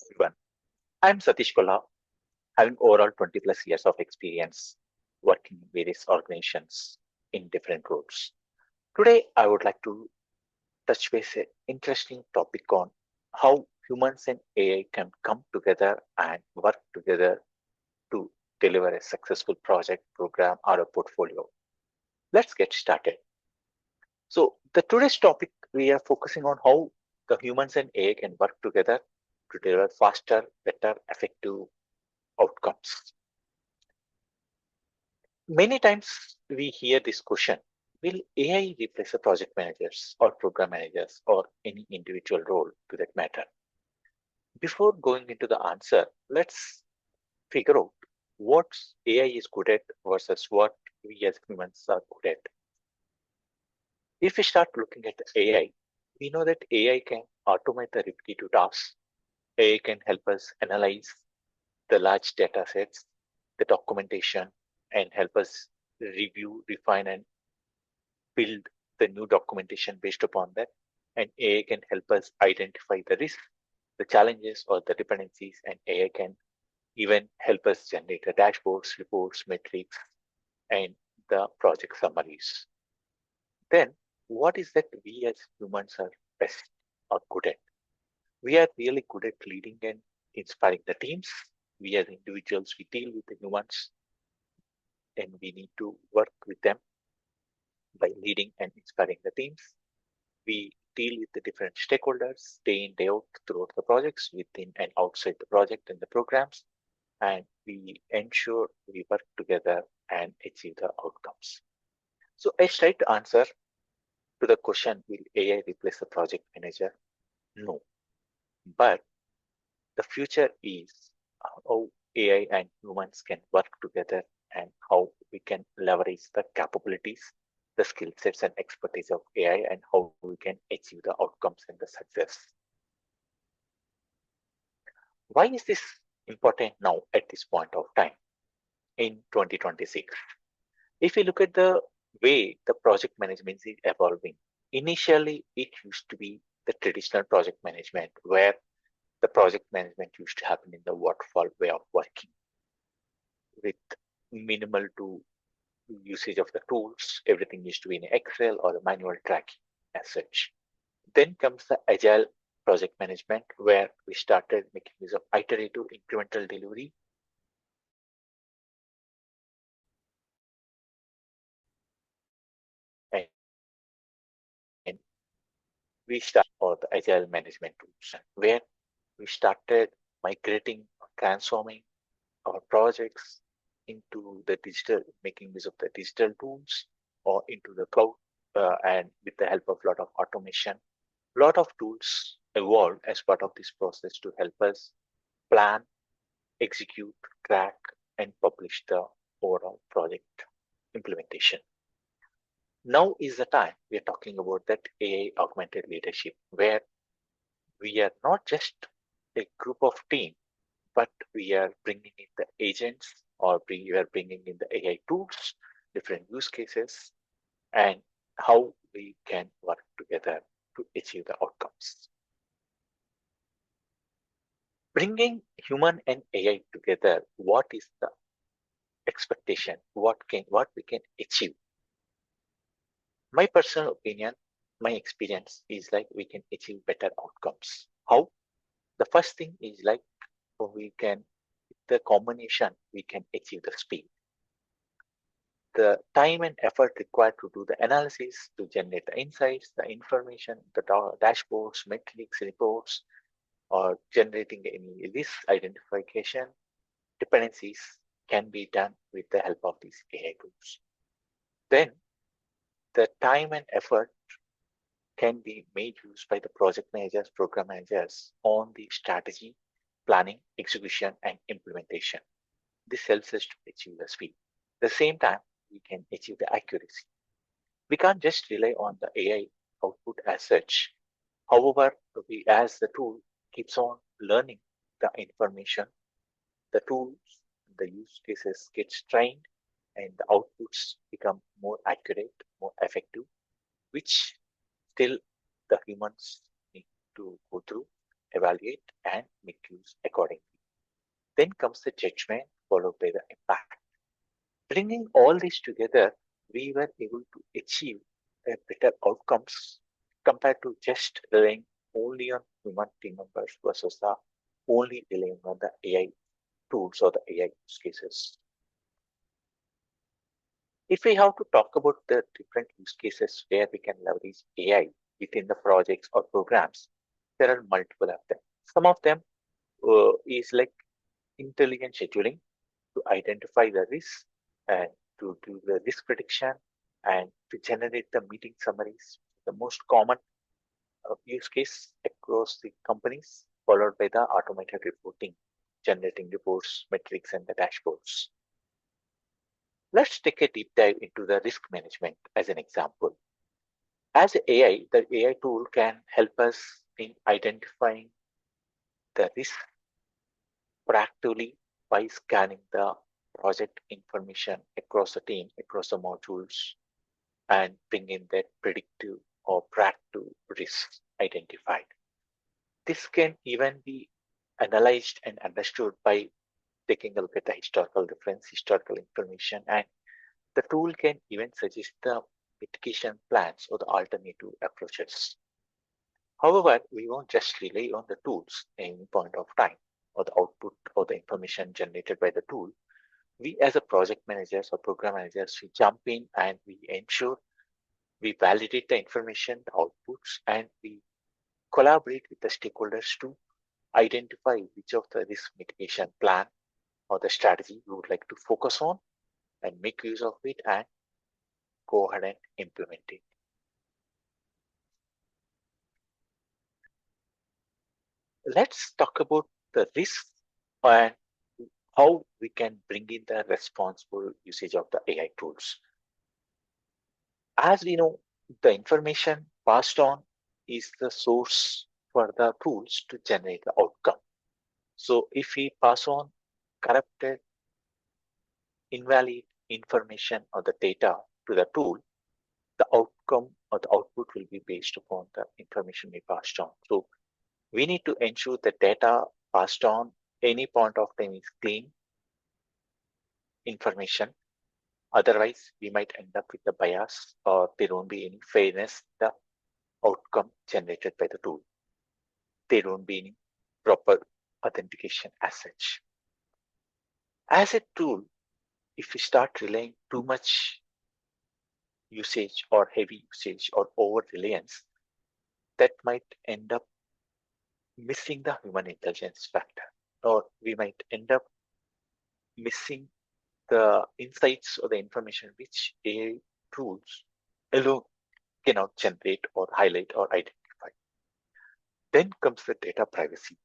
Everyone. I'm Satish Kolla, having overall 20 plus years of experience working in various organizations in different roles. Today, I would like to touch base an interesting topic on how humans and AI can come together and work together to deliver a successful project, program, or a portfolio. Let's get started. So, the today's topic we are focusing on how the humans and AI can work together to deliver faster, better, effective outcomes. Many times we hear this question, will AI replace the project managers or program managers or any individual role to that matter? Before going into the answer, let's figure out what AI is good at versus what we as humans are good at. If we start looking at AI, we know that AI can automate the repetitive tasks. AI can help us analyze the large data sets, the documentation, and help us review, refine, and build the new documentation based upon that. And AI can help us identify the risks, the challenges, or the dependencies, and AI can even help us generate the dashboards, reports, metrics, and the project summaries. Then, what is that we as humans are best or good at? We are really good at leading and inspiring the teams. We as individuals, we deal with the humans and we need to work with them by leading and inspiring the teams. We deal with the different stakeholders day in, day out throughout the projects, within and outside the project and the programs, and we ensure we work together and achieve the outcomes. So I try to answer to the question, will AI replace the project manager? No. But the future is how AI and humans can work together and how we can leverage the capabilities, the skill sets and expertise of AI and how we can achieve the outcomes and the success. Why is this important now at this point of time in 2026? If you look at the way the project management is evolving, initially it used to be the traditional project management where the project management used to happen in the waterfall way of working with minimal to usage of the tools. Everything used to be in Excel or a manual tracking as such. Then comes the agile project management where we started making use of iterative incremental delivery. And we start for the agile management tools where we started migrating, transforming our projects into the digital, making use of the digital tools or into the cloud, and with the help of a lot of automation. A lot of tools evolved as part of this process to help us plan, execute, track, and publish the overall project implementation. Now is the time we are talking about that AI augmented leadership, where we are not just a group of team, but we are bringing in the agents or we are bringing in the AI tools, different use cases, and how we can work together to achieve the outcomes. Bringing human and AI together, what is the expectation? What we can achieve? My personal opinion, my experience is like we can achieve better outcomes. How? The first thing is like we can, the combination, we can achieve the speed. The time and effort required to do the analysis, to generate the insights, the information, the dashboards, metrics, reports, or generating any risk identification, dependencies can be done with the help of these AI tools. Then the time and effort can be made use by the project managers, program managers on the strategy, planning, execution, and implementation. This helps us to achieve the speed. At the same time, we can achieve the accuracy. We can't just rely on the AI output as such. However, as the tool keeps on learning the information, the tools, the use cases get trained, and the outputs become more accurate, more effective, which still the humans need to go through evaluate, and make use accordingly. Then comes the judgment, followed by the impact. Bringing all this together, we were able to achieve better outcomes compared to just relying only on human team members versus the only relying on the AI tools or the AI use cases. If we have to talk about the different use cases where we can leverage AI within the projects or programs, there are multiple of them. Some of them is like intelligent scheduling to identify the risk and to do the risk prediction and to generate the meeting summaries. The most common use case across the companies, followed by the automated reporting, generating reports, metrics, and the dashboards. Let's take a deep dive into the risk management as an example. As AI, the AI tool can help us in identifying the risk proactively by scanning the project information across the team, across the modules, and bring in that predictive or proactive risks identified. This can even be analyzed and understood by taking a look at the historical reference, historical information, and the tool can even suggest the mitigation plans or the alternative approaches. However, we won't just rely on the tools at any point of time or the output or the information generated by the tool. We as a project managers or program managers, we jump in and we ensure we validate the information, the outputs, and we collaborate with the stakeholders to identify which of the risk mitigation plan or the strategy we would like to focus on and make use of it and go ahead and implement it. Let's talk about the risks and how we can bring in the responsible usage of the AI tools. As we know, the information passed on is the source for the tools to generate the outcome. So if we pass on corrupted, invalid information or the data to the tool, the outcome or the output will be based upon the information we passed on. So we need to ensure the data passed on any point of time is clean information. Otherwise, we might end up with the bias or there won't be any fairness in the outcome generated by the tool. There won't be any proper authentication as such. As a tool, if we start relying too much usage or heavy usage or over reliance, that might end up missing the human intelligence factor, or we might end up missing the insights or the information which AI tools alone cannot generate or highlight or identify. Then comes the data privacy.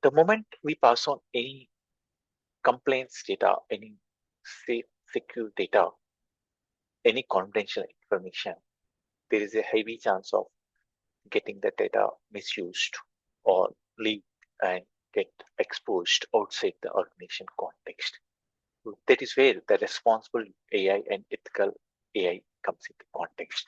The moment we pass on any complaints data, any safe, secure data, any confidential information, there is a heavy chance of getting the data misused or leaked and get exposed outside the organization context. So that is where the responsible AI and ethical AI comes into context.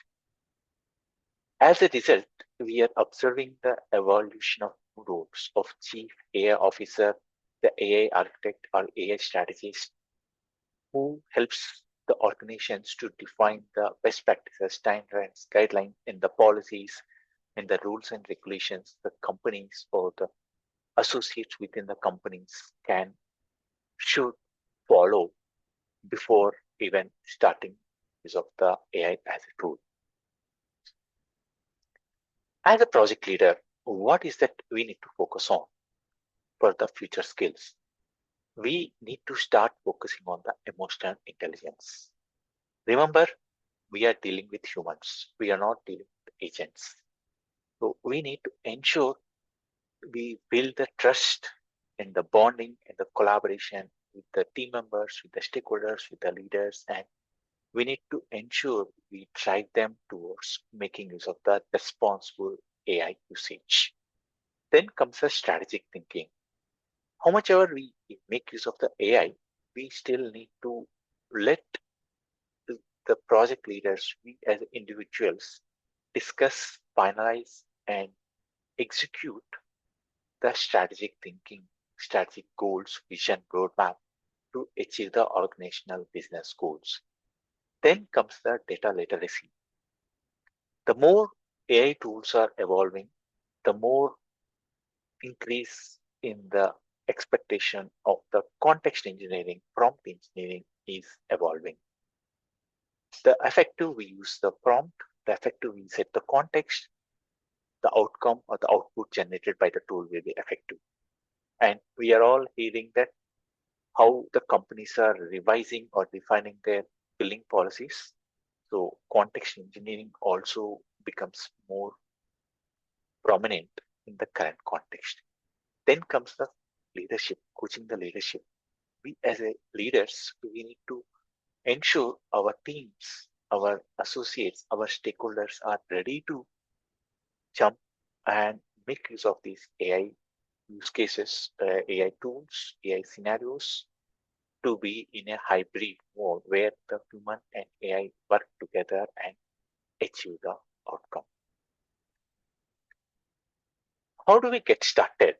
As a result, we are observing the evolution of roles of chief AI officer, the AI architect or AI strategist, who helps the organizations to define the best practices, standards, guidelines, and the policies and the rules and regulations the companies or the associates within the companies should follow before even starting use of the AI as a tool. As a project leader, what is that we need to focus on for the future skills? We need to start focusing on the emotional intelligence. Remember, we are dealing with humans. We are not dealing with agents. So we need to ensure we build the trust and the bonding and the collaboration with the team members, with the stakeholders, with the leaders, and we need to ensure we drive them towards making use of the responsible AI usage. Then comes the strategic thinking. How much ever we make use of the AI, we still need to let the project leaders, we as individuals, discuss, finalize, and execute the strategic thinking, strategic goals, vision, roadmap to achieve the organizational business goals. Then comes the data literacy. The more AI tools are evolving, the more increase in the expectation of the context engineering, prompt engineering is evolving. The effective we use the prompt, the effective we set the context, the outcome or the output generated by the tool will be effective. And we are all hearing that how the companies are revising or defining their billing policies. So context engineering also becomes more prominent in the current context. Then comes the leadership, coaching the leadership. We as a leaders, we need to ensure our teams, our associates, our stakeholders are ready to jump and make use of these AI use cases, AI tools, AI scenarios to be in a hybrid mode where the human and AI work together and achieve the outcome. How do we get started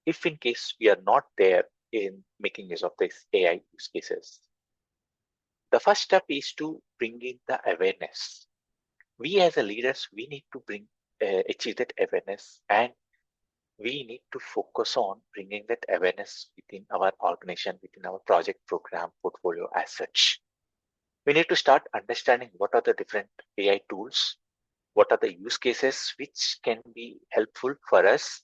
if in case we are not there in making use of these AI use cases? The first step is to bring in the awareness. We as a leaders, we need to achieve that awareness, and we need to focus on bringing that awareness within our organization, within our project program portfolio as such. We need to start understanding what are the different AI tools, what are the use cases which can be helpful for us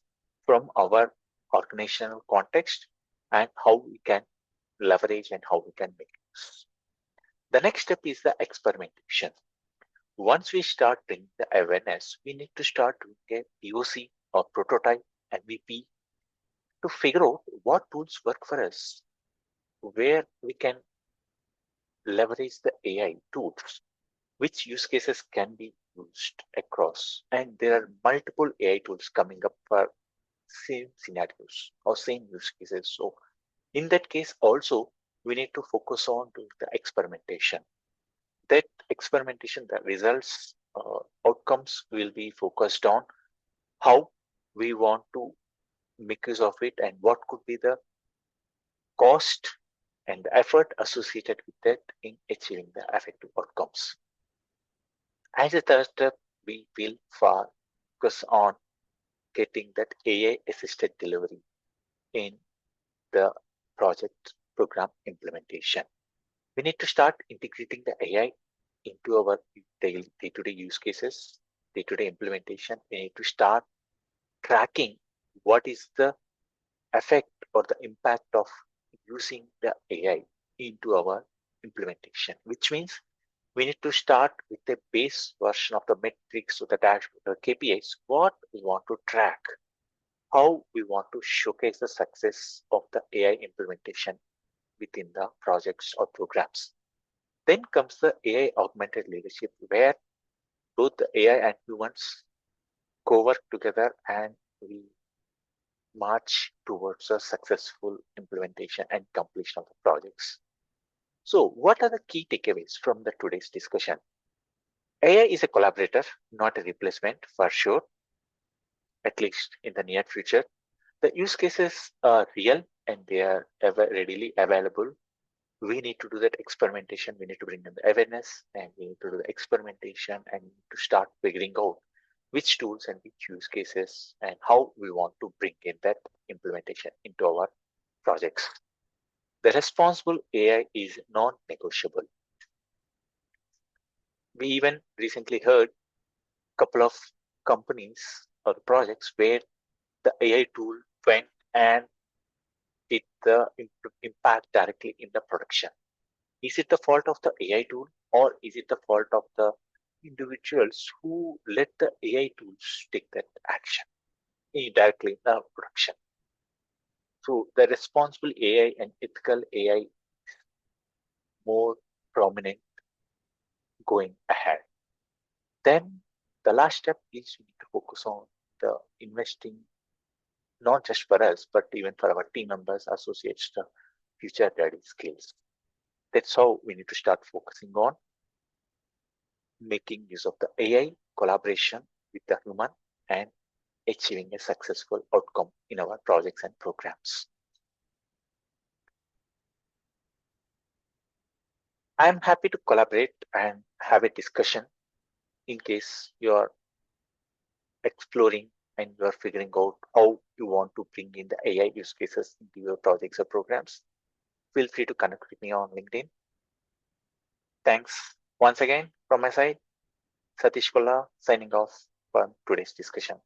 from our organizational context, and how we can leverage and how we can make use. The next step is the experimentation. Once we start bringing the awareness, we need to start doing a POC or prototype MVP to figure out what tools work for us, where we can leverage the AI tools, which use cases can be used across. And there are multiple AI tools coming up for same scenarios or same use cases. So in that case also, we need to focus on doing the experimentation. That experimentation, the results, outcomes will be focused on how we want to make use of it and what could be the cost and the effort associated with that in achieving the effective outcomes. As a third step, we will focus on getting that AI assisted delivery in the project program implementation. We need to start integrating the AI into our day-to-day use cases, day-to-day implementation. We need to start tracking what is the effect or the impact of using the AI into our implementation, which means we need to start with a base version of the metrics or the dashboard or KPIs, what we want to track, how we want to showcase the success of the AI implementation within the projects or programs. Then comes the AI augmented leadership, where both the AI and humans co-work together and we march towards a successful implementation and completion of the projects. So what are the key takeaways from the today's discussion? AI is a collaborator, not a replacement for sure, at least in the near future. The use cases are real and they are readily available. We need to do that experimentation. We need to bring in the awareness and we need to do the experimentation and to start figuring out which tools and which use cases and how we want to bring in that implementation into our projects. The responsible AI is non-negotiable. We even recently heard a couple of companies or projects where the AI tool went and did the impact directly in the production. Is it the fault of the AI tool or is it the fault of the individuals who let the AI tools take that action directly in the production? So the responsible AI and ethical AI more prominent going ahead. Then the last step is we need to focus on the investing, not just for us, but even for our team members, associates, the future ready skills. That's how we need to start focusing on making use of the AI collaboration with the human and achieving a successful outcome in our projects and programs. I'm happy to collaborate and have a discussion in case you are exploring and you are figuring out how you want to bring in the AI use cases into your projects or programs. Feel free to connect with me on LinkedIn. Thanks once again from my side. Satish Kolla signing off for today's discussion.